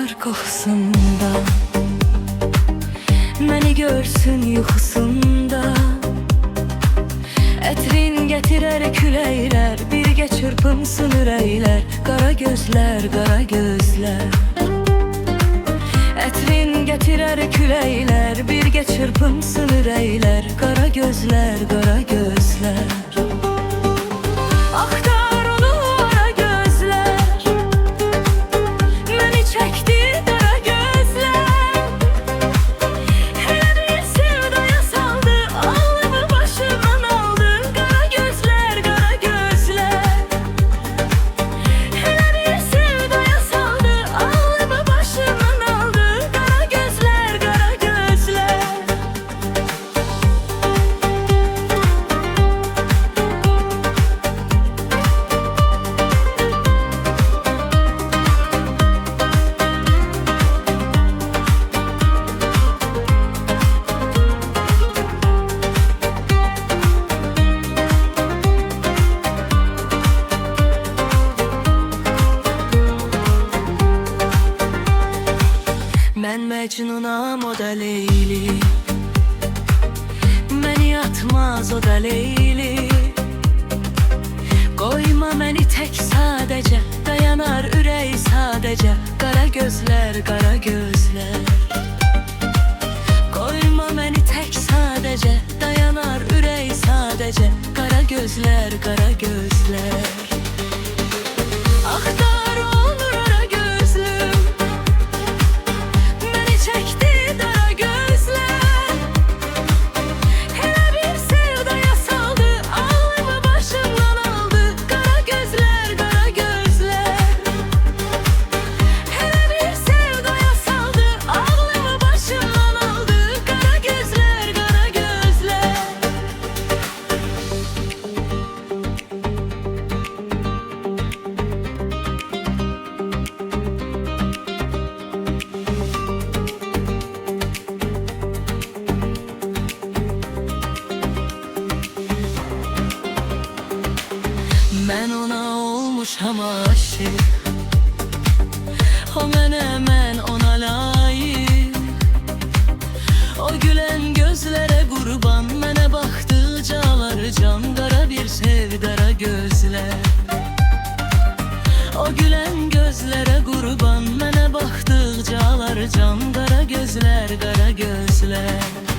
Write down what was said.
yar qoxusunda, məni görsün yuxusunda. Ətrin gətirər küləklər, birgə çırpınsın ürəklər. Qara gözlər, qara gözlər. Ətrin gətirər küləklər, birgə çırpınsın ürəklər. Qara gözlər, qara gözlər. Axtar onu ara gözlər, məni çəkdi dara gözlər. Elə bir sevdaya saldı, ağlımı başımdan aldı. Qara gözlər, qara gözlər. Elə bir sevdaya saldı, ağlımı başımdan aldı. Qara gözlər, qara gözlər. Mən Məcnunam, o da Leyli. Məni atmaz, o da Leyli. Qoyma məni tək sadəcə, dayanar ürək sadəcə. Qara gözlər, qara gözlər. Qoyma məni tək sadəcə, dayanar ürək sadəcə. Qara gözlər, qara gözlər. Axtar olur ara gözlüm, məni çəkdi dara gözlər. Elə bir sevdaya saldı, ağlımı başımdan aldı. Qara gözlər, qara gözlər. Elə bir sevdaya saldı, ağlımı başımdan aldı. Qara gözlər, qara gözlər. Mən ona olmuşam aşık, o mənə, mən ona layık. O gülən gözlərə qurban, mənə baxdıqca alar can. Qara bir sevdara gözlər. O gülən gözlərə qurban, mənə baxdıqca alar can. Qara gözlər, qara gözlər.